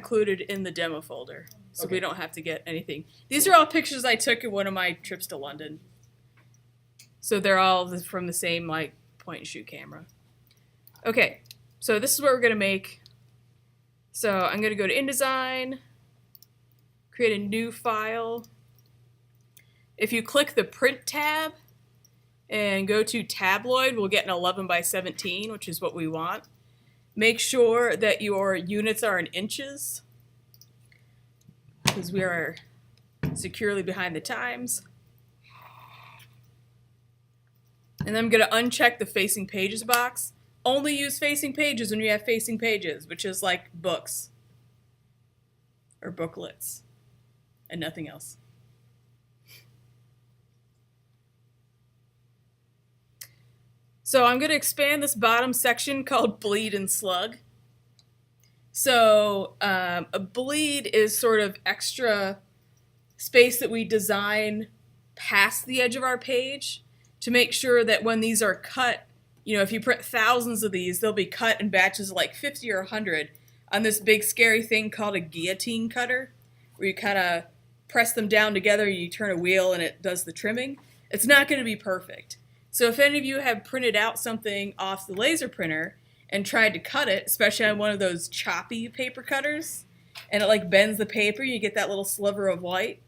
included in the demo folder, so Okay. we don't have to get anything. These are all pictures I took in one of my trips to London. So they're all from the same like point and shoot camera. Okay, so this is what we're gonna make. So I'm gonna go to InDesign, create a new file. If you click the print tab and go to tabloid, we'll get an 11 by 17, which is what we want. Make sure that your units are in inches, because we are securely behind the times. And I'm going to uncheck the facing pages box. Only use facing pages when you have facing pages, which is like books or booklets and nothing else. So I'm going to expand this bottom section called bleed and slug. So a bleed is sort of extra space that we design past the edge of our page to make sure that when these are cut, you know, if you print thousands of these, they'll be cut in batches of like 50 or 100 on this big scary thing called a guillotine cutter, where you kind of press them down together, you turn a wheel and it does the trimming. It's not going to be perfect. So if any of you have printed out something off the laser printer and tried to cut it, especially on one of those choppy paper cutters, and it like bends the paper, you get that little sliver of white.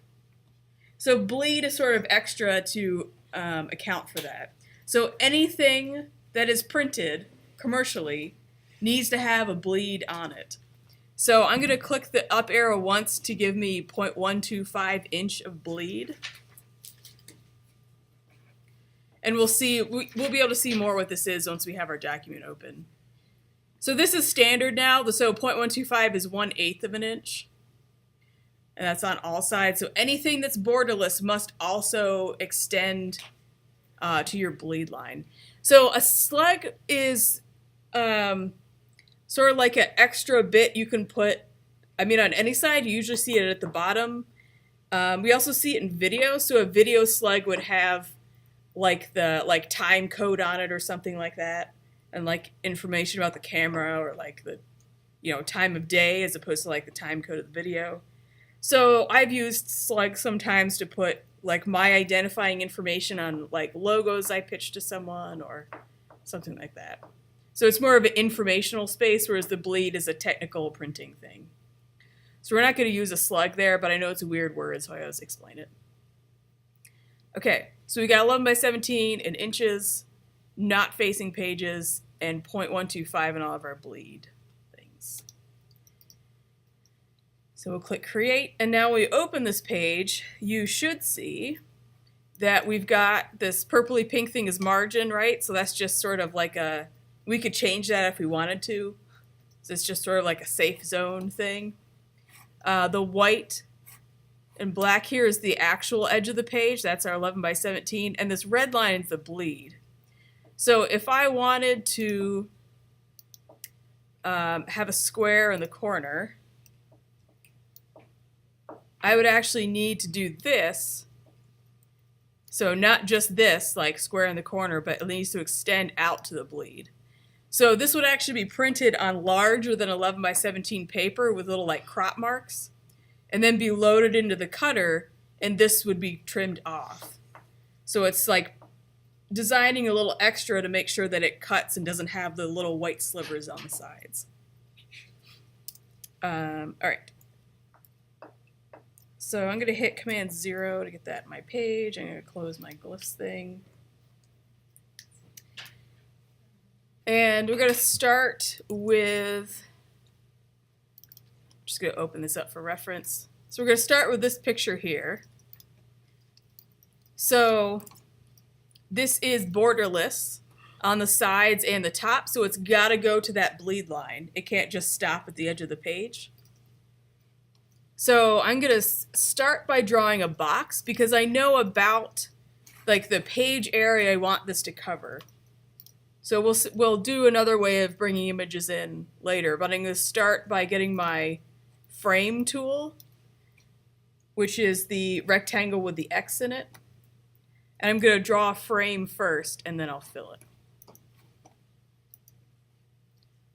So bleed is sort of extra to account for that. So anything that is printed commercially needs to have a bleed on it. So I'm going to click the up arrow once to give me 0.125 inch of bleed. And we'll be able to see more what this is once we have our document open. So this is standard now. So 0.125 is 1/8 of an inch. And that's on all sides. So anything that's borderless must also extend to your bleed line. So a slug is sort of like an extra bit you can put, I mean, on any side. You usually see it at the bottom. We also see it in video. So a video slug would have like the time code on it or something like that, and like information about the camera or like the, you know, time of day as opposed to like the time code of the video. So I've used Slug sometimes to put like my identifying information on like logos I pitched to someone or something like that. So it's more of an informational space, whereas the bleed is a technical printing thing. So we're not going to use a slug there, but I know it's a weird word, so I always explain it. Okay, so we got 11 by 17 in inches, not facing pages, and 0.125 in all of our bleed things. So we'll click create, and now when we open this page, you should see that we've got this purpley pink thing as margin, right? So that's just sort of like a, we could change that if we wanted to. So it's just sort of like a safe zone thing. The white and black here is the actual edge of the page. That's our 11 by 17. And this red line is the bleed. So if I wanted to have a square in the corner, I would actually need to do this. So not just this, like square in the corner, but it needs to extend out to the bleed. So this would actually be printed on larger than 11 by 17 paper with little like crop marks, and then be loaded into the cutter, and this would be trimmed off. So it's like designing a little extra to make sure that it cuts and doesn't have the little white slivers on the sides. All right. So I'm going to hit Command 0 to get that in my page. I'm going to close my glyphs thing. And we're going to start with, just going to open this up for reference. So we're going to start with this picture here. So this is borderless on the sides and the top, so it's got to go to that bleed line. It can't just stop at the edge of the page. So I'm going to start by drawing a box because I know about like the page area I want this to cover. So we'll do another way of bringing images in later, but I'm going to start by getting my frame tool, which is the rectangle with the X in it. And I'm going to draw a frame first, and then I'll fill it.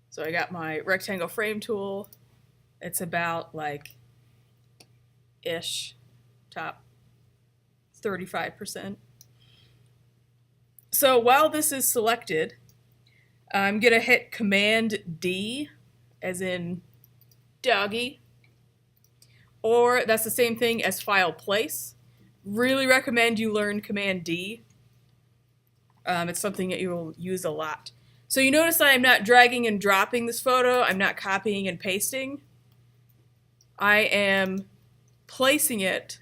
So I got my rectangle frame tool, It's about like ish, top 35%. So while this is selected, I'm going to hit Command D, as in doggy, or that's the same thing as file place. Really recommend you learn Command D. It's something that you will use a lot. So you notice that I'm not dragging and dropping this photo. I'm not copying and pasting. I am placing it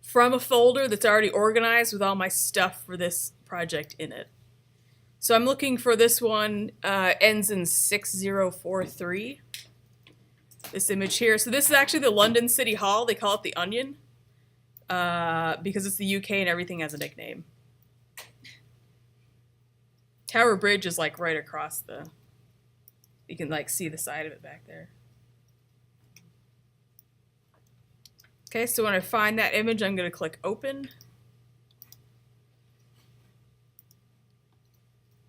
from a folder that's already organized with all my stuff for this project in it. So I'm looking for this one, ends in 6043. This image here. So this is actually the London City Hall. They call it the Onion because it's the UK and everything has a nickname. Tower Bridge is like right across you can like see the side of it back there. Okay, so when I find that image, I'm going to click Open.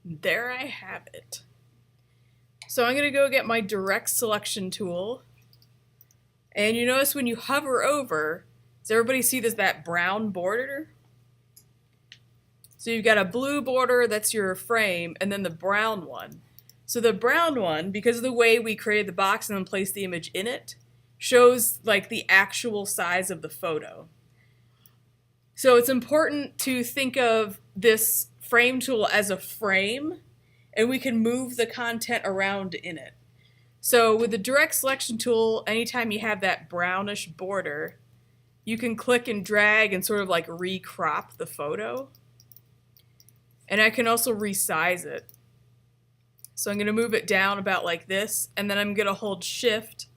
There I have it. So I'm going to go get my direct selection tool. And you notice when you hover over, does everybody see that brown border? So you've got a blue border, that's your frame, and then the brown one. So the brown one, because of the way we created the box and then placed the image in it, shows like the actual size of the photo. So it's important to think of this frame tool as a frame, and we can move the content around in it. So with the direct selection tool, anytime you have that brownish border, you can click and drag and sort of like recrop the photo. And I can also resize it. So I'm going to move it down about like this, and then I'm going to hold Shift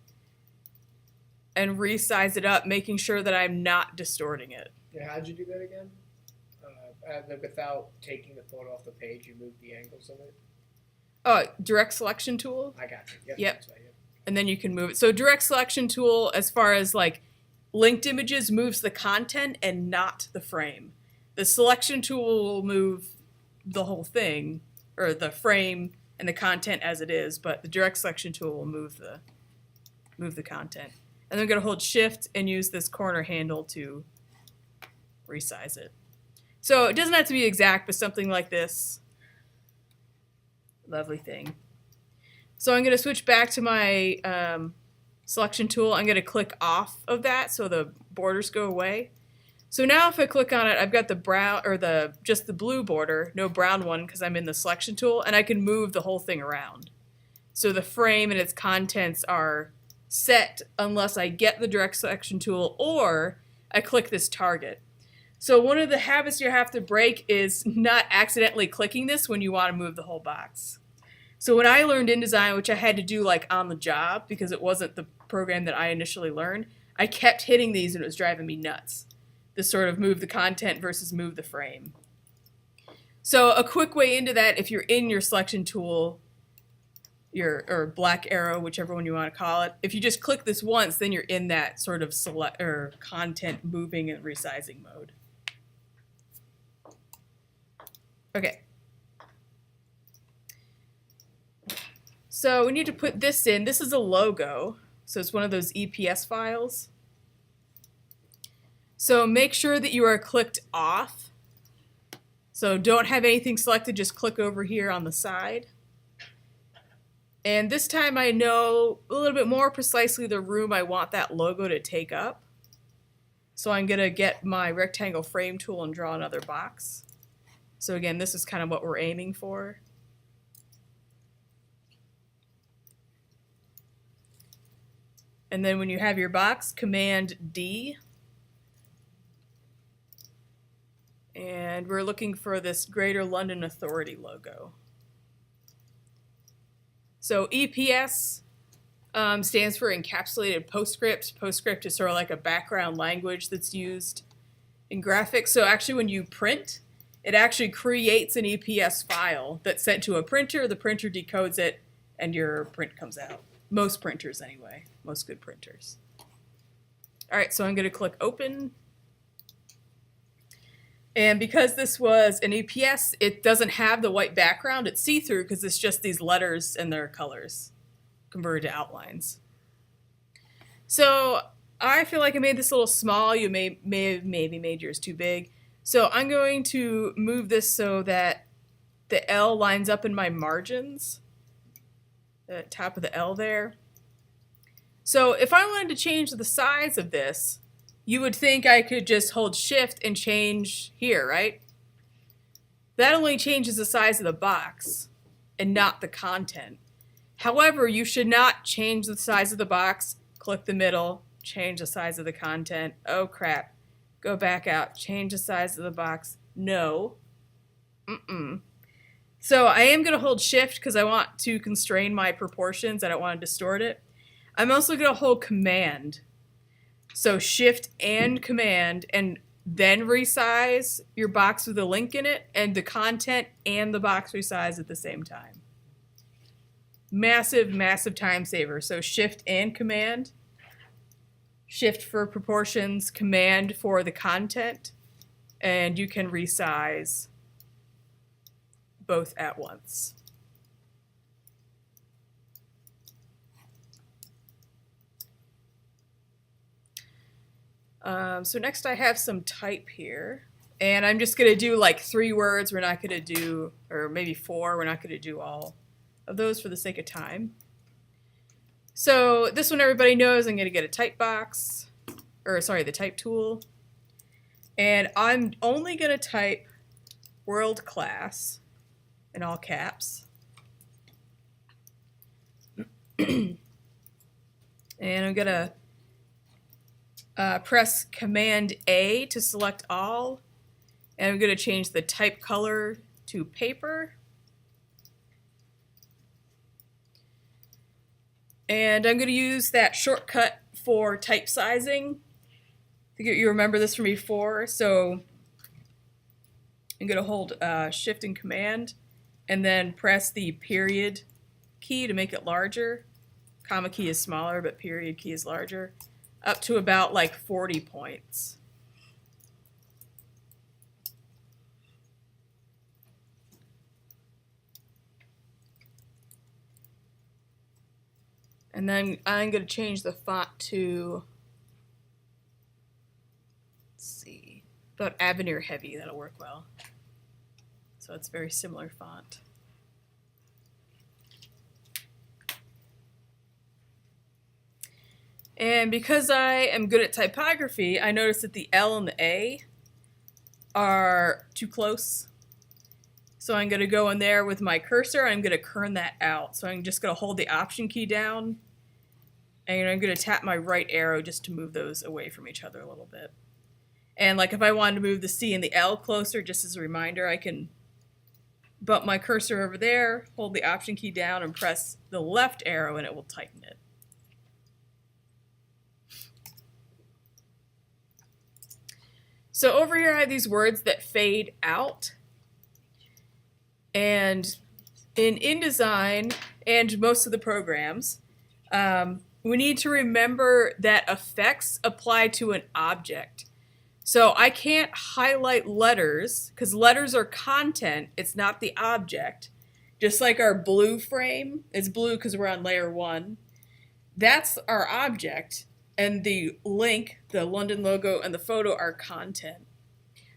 and resize it up, making sure that I'm not distorting it. Yeah, how'd you do that again? Without taking the photo off the page, you moved the angles of it? Oh, direct selection tool? I got you. Yep. That's right, yep. And then you can move it. So direct selection tool, as far as like linked images, moves the content and not the frame. The selection tool will move the whole thing, or the frame and the content as it is, but the direct selection tool will move the content. And then I'm going to hold Shift and use this corner handle to resize it. So it doesn't have to be exact, but something like this. Lovely thing. So I'm going to switch back to my selection tool. I'm going to click off of that so the borders go away. So now if I click on it, I've got the brown, or just the blue border, no brown one because I'm in the selection tool, and I can move the whole thing around. So the frame and its contents are set unless I get the direct selection tool or I click this target. So one of the habits you have to break is not accidentally clicking this when you want to move the whole box. So when I learned InDesign, which I had to do like on the job because it wasn't the program that I initially learned, I kept hitting these and it was driving me nuts. This sort of move the content versus move the frame. So a quick way into that, if you're in your selection tool, or black arrow, whichever one you want to call it, if you just click this once, then you're in that sort of select or content moving and resizing mode. Okay. So we need to put this in. This is a logo, so it's one of those EPS files. So make sure that you are clicked off. So don't have anything selected, just click over here on the side. And this time I know a little bit more precisely the room I want that logo to take up. So I'm going to get my rectangle frame tool and draw another box. So again, this is kind of what we're aiming for. And then when you have your box, Command D. And we're looking for this Greater London Authority logo. So EPS stands for Encapsulated PostScript. PostScript is sort of like a background language that's used in graphics. So actually when you print, it actually creates an EPS file that's sent to a printer. The printer decodes it, and your print comes out. Most printers anyway. Most good printers. All right, so I'm going to click Open. And because this was an EPS, it doesn't have the white background. It's see-through because it's just these letters and their colors converted to outlines. So I feel like I made this a little small. You may have maybe made yours too big. So I'm going to move this so that the L lines up in my margins, the top of the L there. So if I wanted to change the size of this, you would think I could just hold shift and change here, right? That only changes the size of the box and not the content. However, you should not change the size of the box, click the middle, change the size of the content. Oh crap. Go back out, change the size of the box. No. So I am going to hold shift because I want to constrain my proportions. I don't want to distort it. I'm also going to hold command. So shift and command, and then resize your box with a link in it, and the content and the box resize at the same time. Massive, massive time saver. So shift and command. Shift for proportions, command for the content, and you can resize both at once. So next I have some type here, and I'm just going to do like 3 words. We're not going to do, or maybe 4. We're not going to do all of those for the sake of time. So this one everybody knows. I'm going to get a type box, or sorry, the type tool, and I'm only going to type world class in all caps. And I'm going to press Command A to select all, and I'm going to change the type color to paper. And I'm going to use that shortcut for type sizing. I think you remember this from before. So I'm going to hold Shift and Command, and then press the period key to make it larger. Comma key is smaller, but period key is larger. Up to about like 40 points. And then I'm going to change the font to, let's see, about Avenir Heavy. That'll work well. So it's a very similar font. And because I am good at typography, I noticed that the L and the A are too close. So I'm going to go in there with my cursor. I'm going to kern that out. So I'm just going to hold the Option key down, and I'm going to tap my right arrow just to move those away from each other a little bit. And like if I wanted to move the C and the L closer, just as a reminder, I can bump my cursor over there, hold the Option key down, and press the left arrow, and it will tighten it. So over here I have these words that fade out. And in InDesign and most of the programs, we need to remember that effects apply to an object. So I can't highlight letters because letters are content, it's not the object. Just like our blue frame, it's blue because we're on layer 1. That's our object, and the link, the London logo, and the photo are content.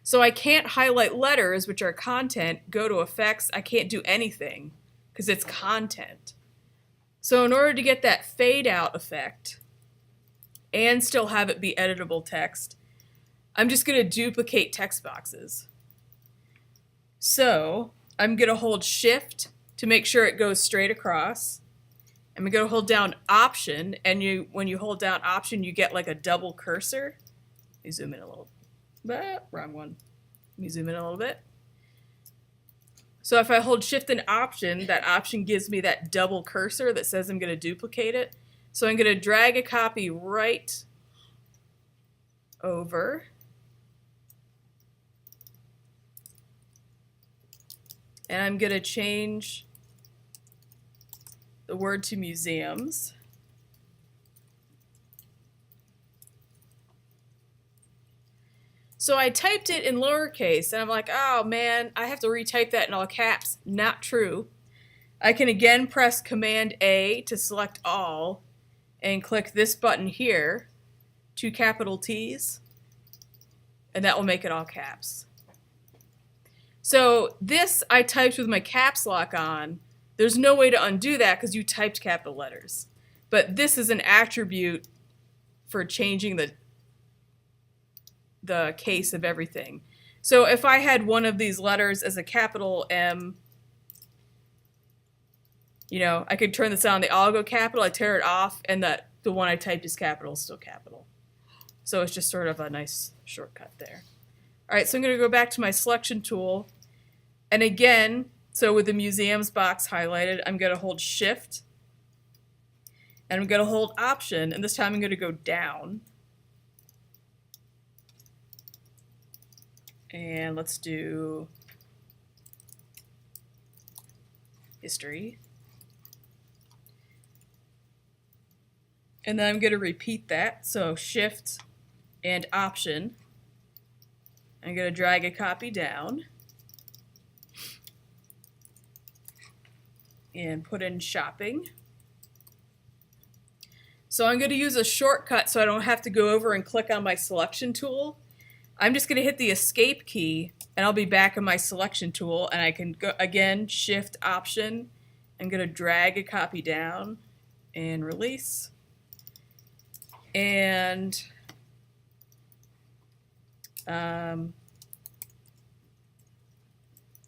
So I can't highlight letters, which are content, go to effects. I can't do anything because it's content. So in order to get that fade out effect and still have it be editable text, I'm just going to duplicate text boxes. So I'm going to hold Shift to make sure it goes straight across. I'm going to hold down Option, and when you hold down Option, you get like a double cursor. Let me zoom in a little. Wrong one. Let me zoom in a little bit. So if I hold Shift and Option, that option gives me that double cursor that says I'm going to duplicate it. So I'm going to drag a copy right over. And I'm going to change the word to museums. So I typed it in lowercase, and I'm like, oh man, I have to retype that in all caps. Not true. I can again press Command A to select all, and click this button here, 2 capital T's, and that will make it all caps. So this I typed with my caps lock on. There's no way to undo that because you typed capital letters. But this is an attribute for changing the case of everything. So if I had one of these letters as a capital M, you know, I could turn this on, they all go capital, I tear it off, and the one I typed is capital is still capital. So it's just sort of a nice shortcut there. All right, so I'm going to go back to my selection tool. And again, so with the museums box highlighted, I'm going to hold Shift. And I'm going to hold Option, and this time I'm going to go down. And let's do history. And then I'm going to repeat that. So Shift and Option. I'm going to drag a copy down. And put in shopping. So I'm going to use a shortcut so I don't have to go over and click on my selection tool. I'm just going to hit the escape key and I'll be back in my selection tool and I can go again, Shift Option. I'm going to drag a copy down and release. And let's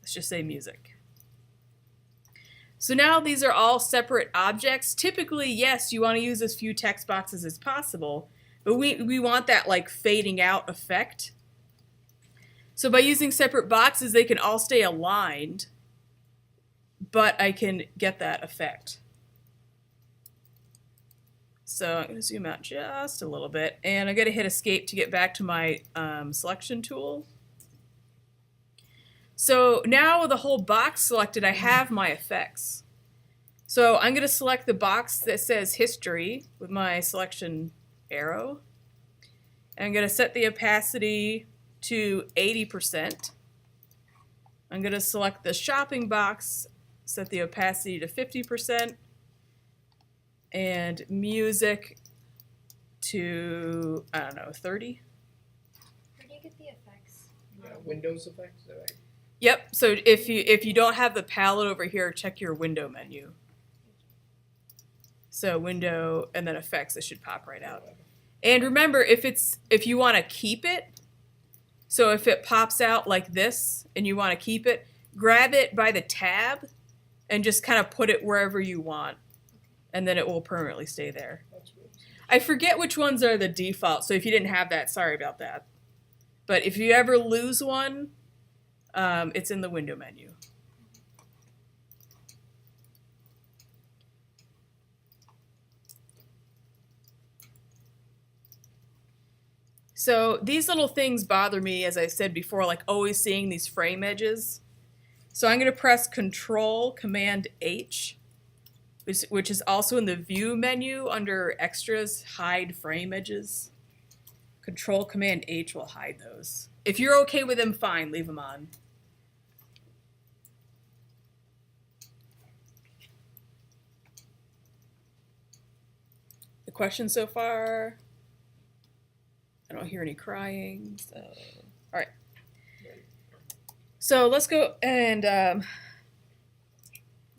just say music. So now these are all separate objects. Typically, yes, you want to use as few text boxes as possible, but we want that like fading out effect. So by using separate boxes, they can all stay aligned, but I can get that effect. So I'm going to zoom out just a little bit, and I'm going to hit Escape to get back to my selection tool. So now with the whole box selected, I have my effects. So I'm going to select the box that says History with my selection arrow. And I'm going to set the opacity to 80%. I'm going to select the shopping box, set the opacity to 50%, and music to, I don't know, 30. Where do you get the effects? Windows effects, is that right? Yep, so if you don't have the palette over here, check your window menu. So window and then effects, it should pop right out. And remember, if you want to keep it, so if it pops out like this and you want to keep it, grab it by the tab and just kind of put it wherever you want. And then it will permanently stay there. I forget which ones are the default, so if you didn't have that, sorry about that. But if you ever lose one, it's in the window menu. So these little things bother me, as I said before, like always seeing these frame edges. So I'm going to press Control Command H, which is also in the View menu under Extras, Hide Frame Edges. Control Command H will hide those. If you're okay with them, fine, leave them on. The questions so far? I don't hear any crying, so all right. So let's go and I'm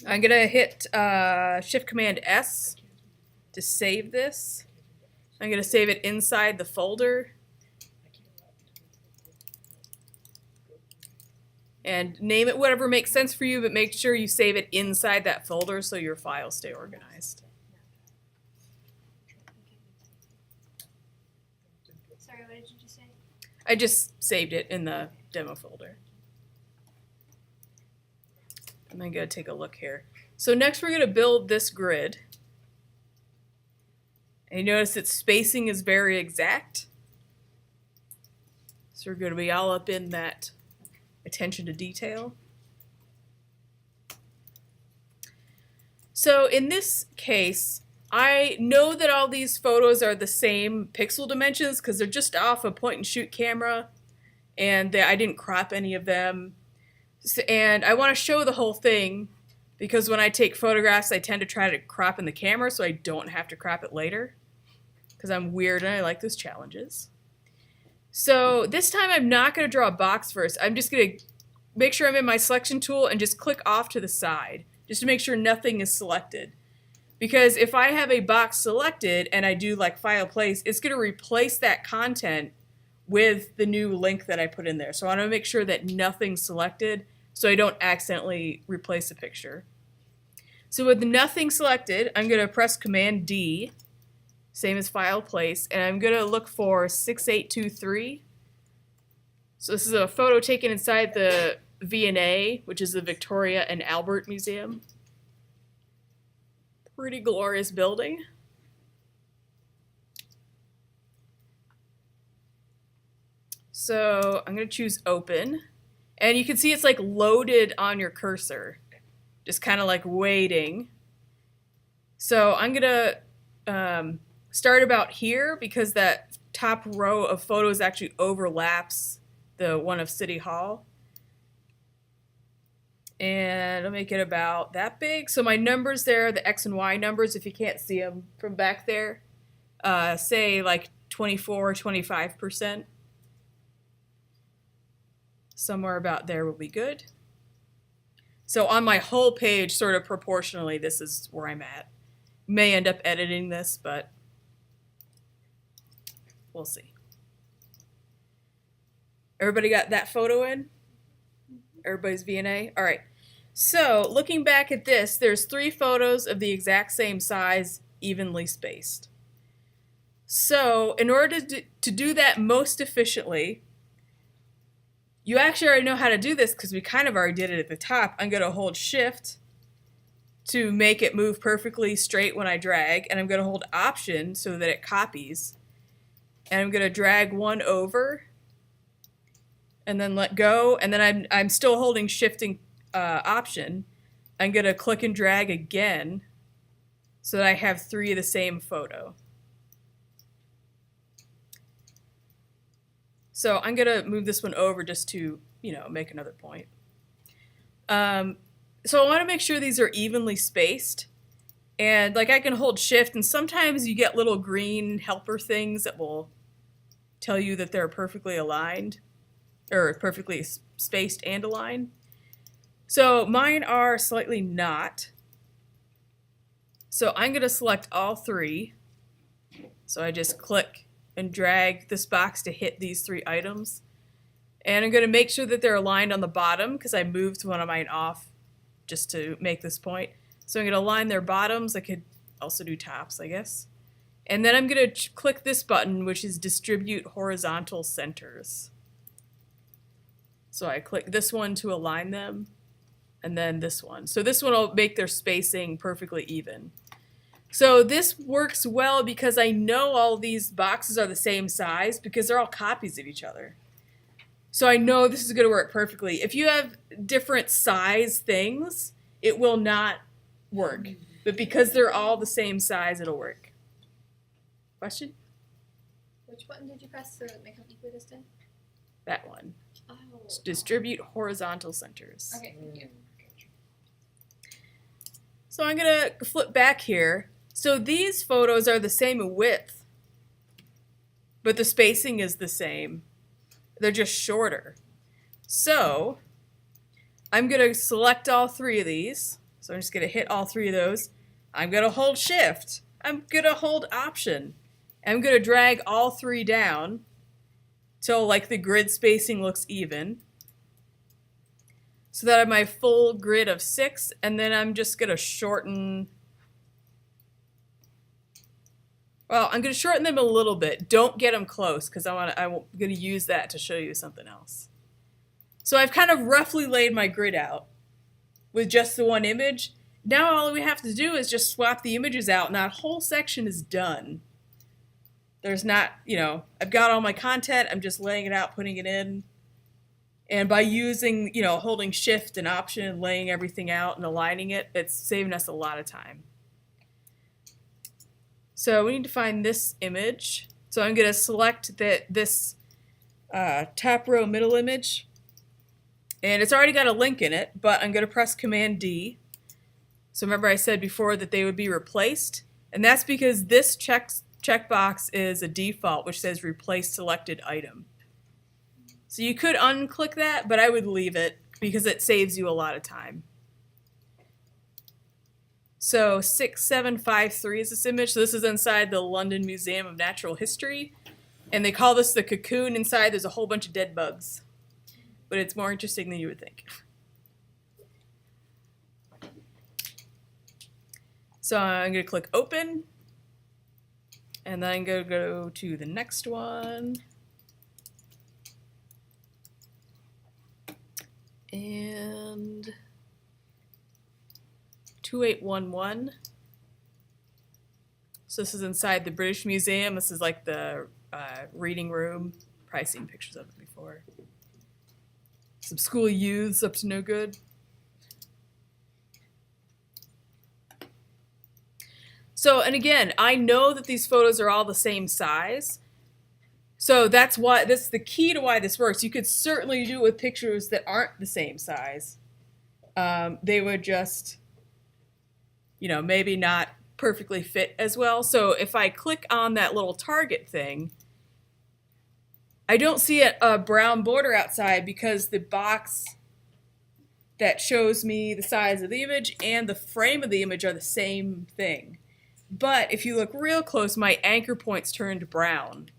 gonna hit Shift Command S to save this. I'm gonna save it inside the folder. And name it whatever makes sense for you, but make sure you save it inside that folder so your files stay organized. Sorry, what did you just say? I just saved it in the demo folder. And I'm going to take a look here. So next we're going to build this grid. And you notice its spacing is very exact. So we're going to be all up in that attention to detail. So in this case, I know that all these photos are the same pixel dimensions because they're just off a point and shoot camera, and I didn't crop any of them. And I want to show the whole thing, because when I take photographs, I tend to try to crop in the camera so I don't have to crop it later, because I'm weird and I like those challenges. So this time I'm not going to draw a box first. I'm just going to make sure I'm in my selection tool and just click off to the side, just to make sure nothing is selected. Because if I have a box selected and I do like file place, it's going to replace that content with the new link that I put in there. So I want to make sure that nothing's selected so I don't accidentally replace a picture. So with nothing selected, I'm going to press Command D, same as file place, and I'm going to look for 6823. So this is a photo taken inside the V&A, which is the Victoria and Albert Museum. Pretty glorious building. So I'm going to choose open. And you can see it's like loaded on your cursor. Just kind of like waiting. So I'm going to start about here because that top row of photos actually overlaps the one of City Hall. And I'll make it about that big. So my numbers there, the X and Y numbers, if you can't see them from back there, say like 24 or 25%. Somewhere about there will be good. So on my whole page, sort of proportionally, this is where I'm at. May end up editing this, but we'll see. Everybody got that photo in? Everybody's V&A? All right. So looking back at this, there's 3 photos of the exact same size, evenly spaced. So in order to do that most efficiently, you actually already know how to do this because we kind of already did it at the top. I'm going to hold Shift to make it move perfectly straight when I drag, and I'm going to hold Option so that it copies. And I'm going to drag one over and then let go, and then I'm still holding Shift and Option. I'm going to click and drag again so that I have 3 of the same photo. So I'm going to move this one over just to, make another point. So I want to make sure these are evenly spaced. And like I can hold Shift, and sometimes you get little green helper things that will tell you that they're perfectly aligned, or perfectly spaced and aligned. So mine are slightly not. So I'm going to select all 3. So I just click and drag this box to hit these 3 items. And I'm going to make sure that they're aligned on the bottom because I moved one of mine off just to make this point. So I'm going to align their bottoms. I could also do tops, I guess. And then I'm going to click this button, which is Distribute Horizontal Centers. So I click this one to align them, and then this one. So this one will make their spacing perfectly even. So this works well because I know all these boxes are the same size because they're all copies of each other. So I know this is going to work perfectly. If you have different size things, it will not work. But because they're all the same size, it'll work. Question? Which button did you press to make them equidistant? That one. Oh. Distribute horizontal centers. Okay, thank you. So I'm going to flip back here. So these photos are the same width, but the spacing is the same. They're just shorter. So I'm going to select all 3 of these. So I'm just going to hit all 3 of those. I'm going to hold Shift. I'm going to hold Option. I'm going to drag all 3 down till like the grid spacing looks even. So that I have my full grid of 6, and then I'm just going to shorten. Well, I'm going to shorten them a little bit. Don't get them close because I'm going to use that to show you something else. So I've kind of roughly laid my grid out with just the one image. Now all we have to do is just swap the images out, and that whole section is done. There's not, I've got all my content. I'm just laying it out, putting it in. And by using, holding Shift and Option and laying everything out and aligning it, it's saving us a lot of time. So we need to find this image. So I'm going to select this top row middle image. And it's already got a link in it, but I'm going to press Command D. So remember I said before that they would be replaced, and that's because this checkbox is a default which says replace selected item. So you could unclick that, but I would leave it because it saves you a lot of time. So 6753 is this image. So this is inside the London Museum of Natural History. And they call this the cocoon. Inside there's a whole bunch of dead bugs. But it's more interesting than you would think. So I'm going to click open. And then I'm going to go to the next one. And 2811. So this is inside the British Museum. This is like the reading room. Probably seen pictures of it before. Some school youths up to no good. So, and again, I know that these photos are all the same size. So that's why, that's the key to why this works. You could certainly do it with pictures that aren't the same size. They would just, you know, maybe not perfectly fit as well. So if I click on that little target thing, I don't see a brown border outside because the box that shows me the size of the image and the frame of the image are the same thing. But if you look real close, my anchor points turned brown.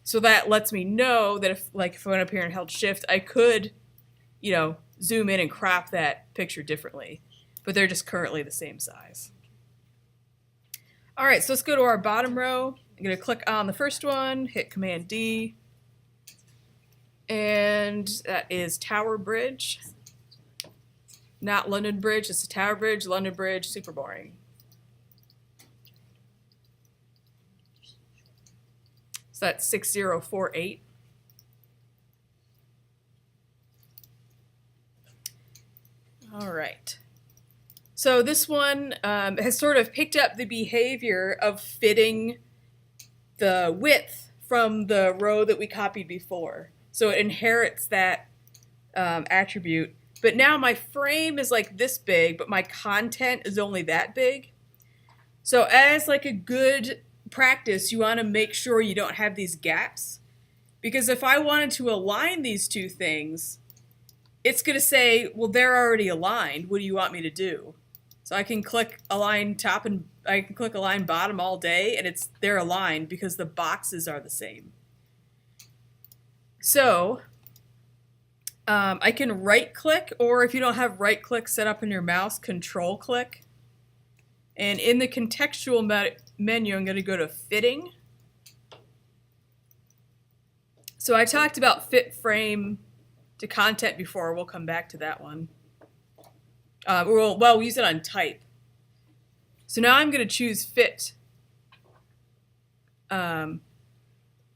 So that lets me know that if I went up here and held shift, I could, you know, zoom in and crop that picture differently. But they're just currently the same size. All right, so let's go to our bottom row. I'm going to click on the first one, hit Command D. And that is Tower Bridge. Not London Bridge, it's a Tower Bridge. London Bridge, super boring. So that's 6048. All right. So this one has sort of picked up the behavior of fitting the width from the row that we copied before. So it inherits that attribute. But now my frame is like this big, but my content is only that big. So as like a good practice, you want to make sure you don't have these gaps. Because if I wanted to align these two things, it's going to say, well, they're already aligned. What do you want me to do? So I can click align top and I can click align bottom all day, and they're aligned because the boxes are the same. So I can right click, or if you don't have right click set up in your mouse, control click. And in the contextual menu, I'm going to go to fitting. So I talked about fit frame to content before. We'll come back to that one. We'll use it on type. So now I'm going to choose fit. I'm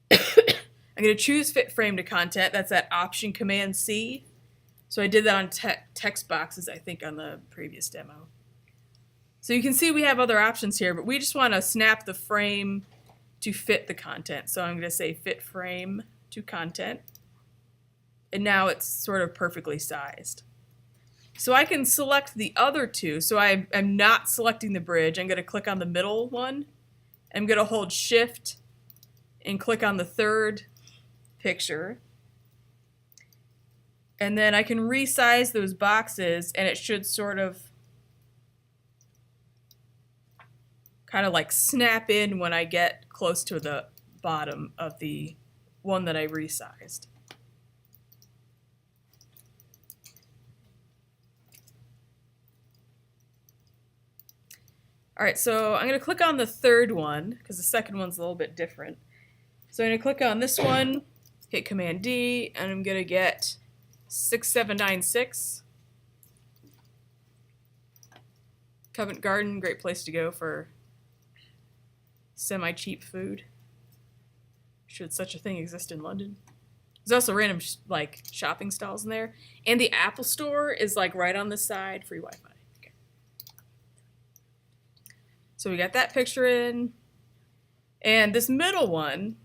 going to choose fit frame to content. That's that option Command C. So I did that on text boxes, I think, on the previous demo. So you can see we have other options here, but we just want to snap the frame to fit the content. So I'm going to say fit frame to content. And now it's sort of perfectly sized. So I can select the other two. So I'm not selecting the bridge. I'm going to click on the middle one. I'm going to hold shift and click on the third picture. And then I can resize those boxes, and it should sort of kind of like snap in when I get close to the bottom of the one that I resized. All right, so I'm going to click on the third one because the second one's a little bit different. So I'm going to click on this one, hit Command D, and I'm going to get 6796. Covent Garden, great place to go for semi-cheap food. Should such a thing exist in London. There's also random like shopping stalls in there. And the Apple Store is like right on the side, free Wi-Fi. Okay. So we got that picture in. And this middle one,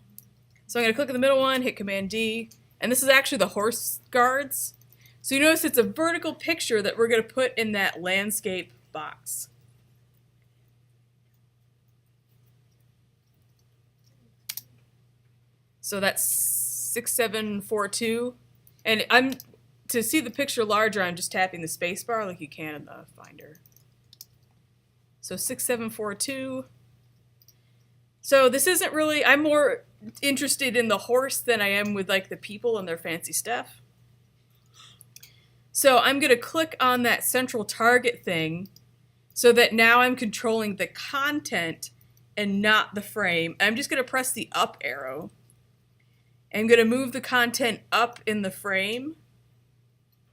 so I'm going to click on the middle one, hit Command D, and this is actually the horse guards. So you notice it's a vertical picture that we're going to put in that landscape box. So that's 6742. And to see the picture larger, I'm just tapping the space bar like you can in the Finder. So 6742. So this isn't really, I'm more interested in the horse than I am with like the people and their fancy stuff. So I'm going to click on that central target thing so that now I'm controlling the content and not the frame. I'm just going to press the up arrow. I'm going to move the content up in the frame.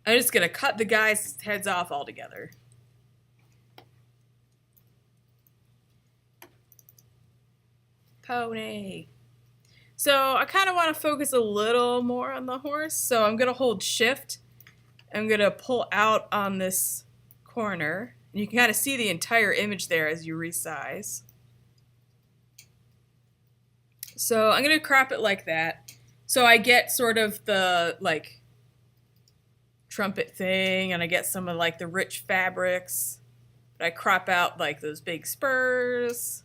I'm just going to cut the guys' heads off altogether. Pony. So I kind of want to focus a little more on the horse. So I'm going to hold shift. I'm going to pull out on this corner. And you can kind of see the entire image there as you resize. So I'm going to crop it like that. So I get sort of the like trumpet thing, and I get some of like the rich fabrics. But I crop out like those big spurs.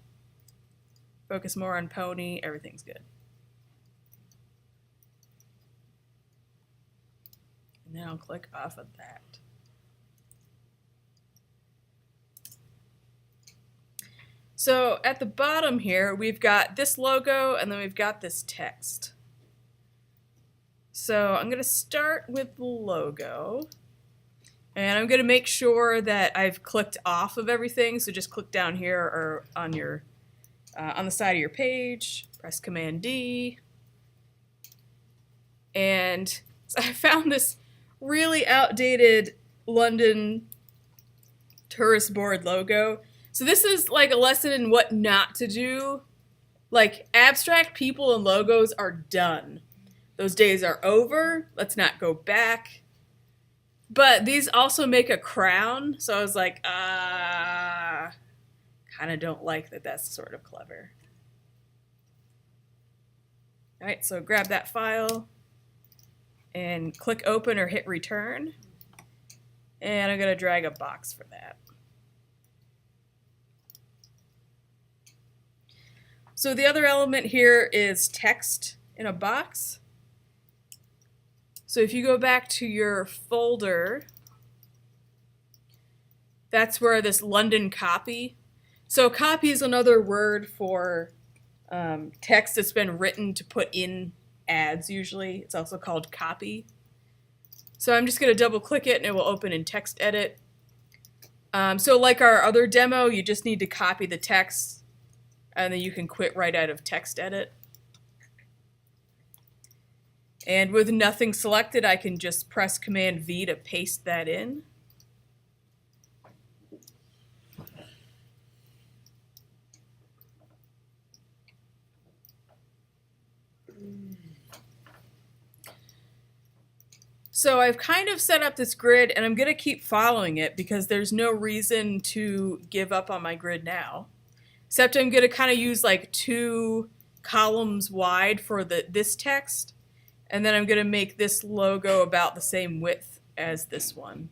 Focus more on pony. Everything's good. And then I'll click off of that. So at the bottom here, we've got this logo and then we've got this text. So I'm going to start with the logo. And I'm going to make sure that I've clicked off of everything. So just click down here or on your on the side of your page. Press Command D. And so I found this really outdated London tourist board logo. So this is like a lesson in what not to do. Like, abstract people and logos are done. Those days are over. Let's not go back. But these also make a crown. So I was like, kind of don't like that that's sort of clever. All right, so grab that file and click open or hit return. And I'm going to drag a box for that. So the other element here is text in a box. So if you go back to your folder, that's where this London copy. So copy is another word for text that's been written to put in ads usually. It's also called copy. So I'm just going to double click it and it will open in text edit. So like our other demo, you just need to copy the text and then you can quit right out of text edit. And with nothing selected, I can just press Command V to paste that in. So I've kind of set up this grid and I'm going to keep following it because there's no reason to give up on my grid now. Except I'm going to kind of use like 2 columns wide for this text. And then I'm going to make this logo about the same width as this one.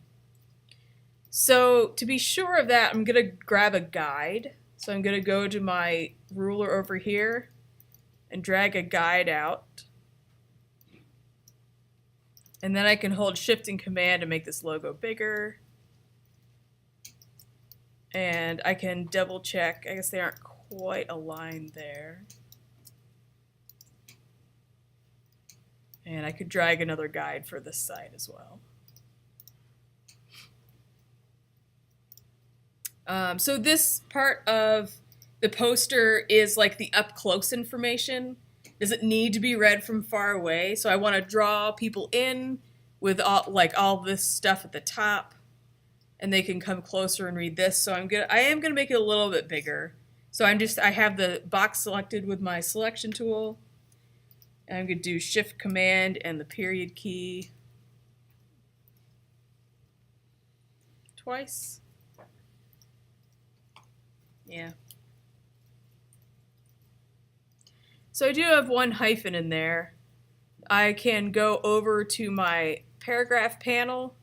So to be sure of that, I'm going to grab a guide. So I'm going to go to my ruler over here and drag a guide out. And then I can hold Shift and Command to make this logo bigger. And I can double check. I guess they aren't quite aligned there. And I could drag another guide for this side as well. So this part of the poster is like the up close information. Does it need to be read from far away? So I want to draw people in with all this stuff at the top, and they can come closer and read this. So I am gonna make it a little bit bigger. So I have the box selected with my selection tool. And I'm gonna do Shift Command and the period key twice. Yeah. So I do have 1 hyphen in there. I can go over to my paragraph panel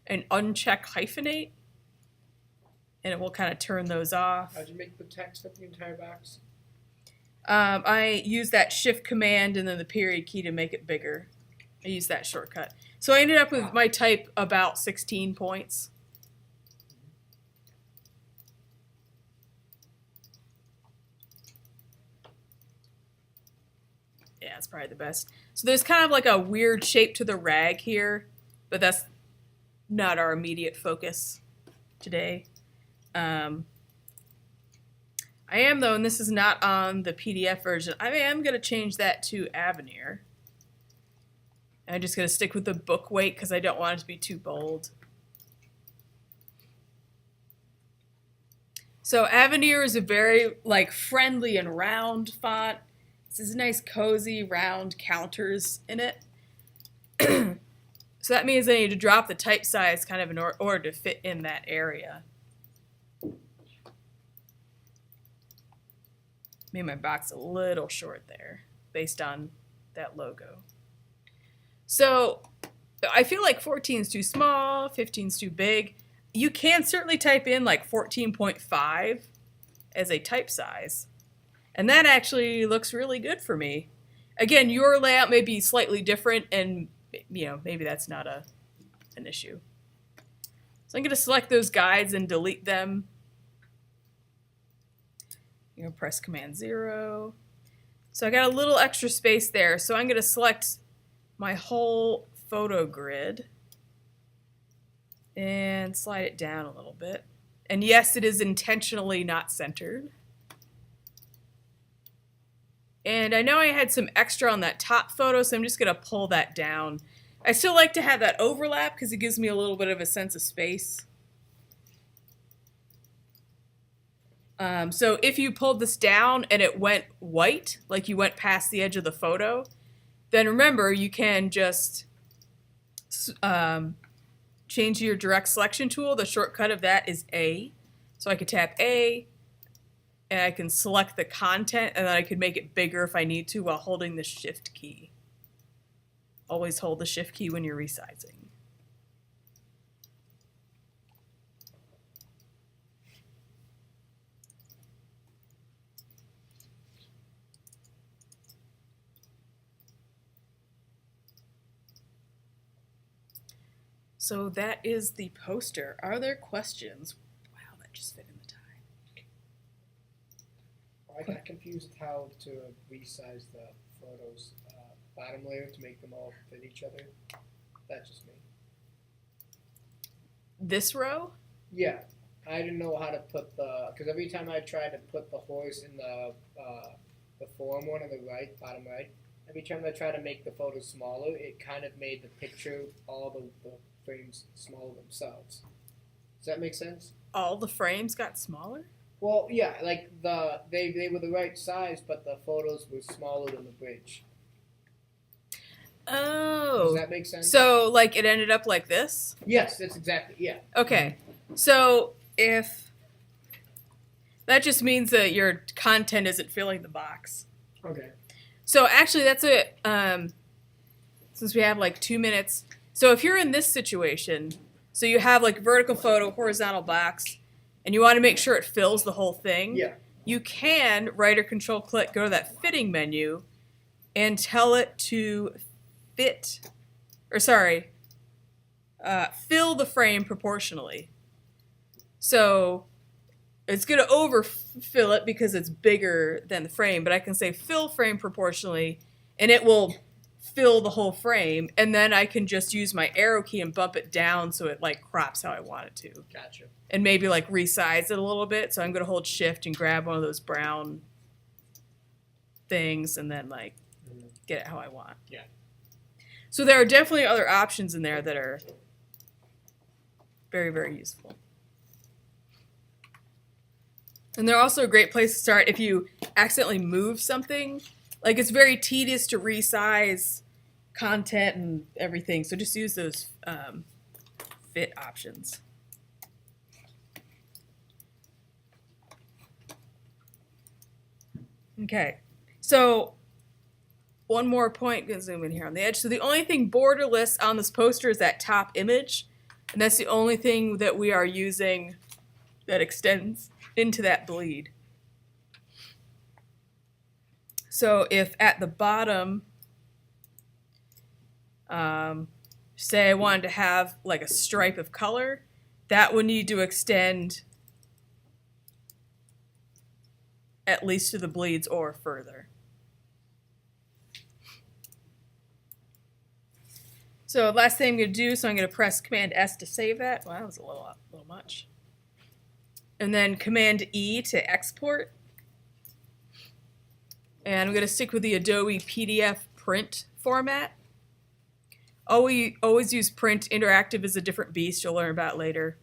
and uncheck hyphenate, and it will kind of turn those off. How'd you make the text of the entire box? I use that shift command and then the period key to make it bigger. I use that shortcut. So I ended up with my type about 16 points. Yeah, it's probably the best. So there's kind of like a weird shape to the rag here, but that's not our immediate focus today. I am, though, and this is not on the PDF version, I am going to change that to Avenir. I'm just going to stick with the book weight because I don't want it to be too bold. So Avenir is a very friendly and round font. This is nice, cozy, round counters in it. So that means I need to drop the type size kind of in order to fit in that area. Made my box a little short there based on that logo. So I feel like 14 is too small, 15 is too big. You can certainly type in 14.5 as a type size. And that actually looks really good for me. Again, your layout may be slightly different and maybe that's not an issue. So I'm going to select those guides and delete them. Press Command 0. So I got a little extra space there. So I'm going to select my whole photo grid and slide it down a little bit. And yes, it is intentionally not centered. And I know I had some extra on that top photo, so I'm just going to pull that down. I still like to have that overlap because it gives me a little bit of a sense of space. So if you pulled this down and it went white, like you went past the edge of the photo, then remember you can just change your direct selection tool. The shortcut of that is A. So I could tap A, and I can select the content, and then I could make it bigger if I need to while holding the shift key. Always hold the shift key when you're resizing. So that is the poster. Are there questions? Wow, that just fit in the tie. I got confused how to resize the photos bottom layer to make them all fit each other. That's just me. This row? Yeah, I didn't know how to put because every time I tried to put the horse in the form one on the right, bottom right, every time I tried to make the photos smaller, it kind of made the picture, all the frames smaller themselves. Does that make sense? All the frames got smaller? Well, yeah, like they were the right size, but the photos were smaller than the bridge. Oh. Does that make sense? So, it ended up like this? Yes, that's exactly, yeah. Okay. So, if... That just means that your content isn't filling the box. Okay. So, actually, that's it. Since we have, 2 minutes. So, if you're in this situation, so you have, vertical photo, horizontal box, and you want to make sure it fills the whole thing, Yeah. you can right or control click, go to that fitting menu, and tell it to fill the frame proportionally. So it's going to overfill it because it's bigger than the frame, but I can say fill frame proportionally, and it will fill the whole frame, and then I can just use my arrow key and bump it down so it crops how I want it to. Gotcha. And maybe resize it a little bit. So I'm going to hold shift and grab one of those brown things and then get it how I want. Yeah. So there are definitely other options in there that are very, very useful. And they're also a great place to start if you accidentally move something. It's very tedious to resize content and everything. So just use those fit options. Okay, so one more point, gonna zoom in here on the edge. So the only thing borderless on this poster is that top image, and that's the only thing that we are using that extends into that bleed. So if at the bottom, say I wanted to have like a stripe of color, that would need to extend at least to the bleeds or further. So last thing I'm going to do, so I'm going to press Command S to save that. Well, that was a little much. And then Command E to export. And I'm going to stick with the Adobe PDF print format. Always use print. Interactive is a different beast you'll learn about later.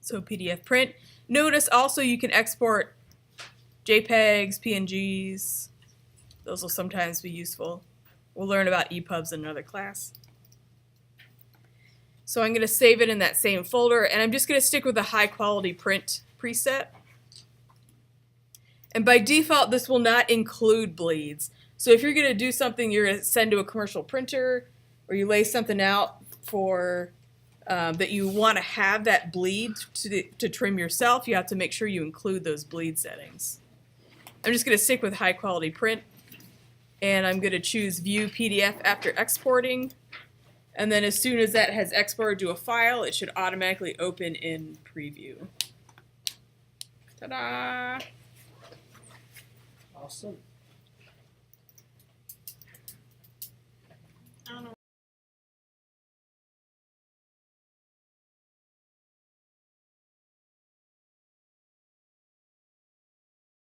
So PDF print. Notice also you can export JPEGs, PNGs. Those will sometimes be useful. We'll learn about EPUBs in another class. So I'm going to save it in that same folder, and I'm just going to stick with the high quality print preset. And by default, this will not include bleeds. So if you're going to do something you're going to send to a commercial printer, or you lay something out for that you want to have that bleed to trim yourself, you have to make sure you include those bleed settings. I'm just going to stick with high quality print, and I'm going to choose View PDF after exporting. And then as soon as that has exported to a file, it should automatically open in Preview. Ta-da! Awesome.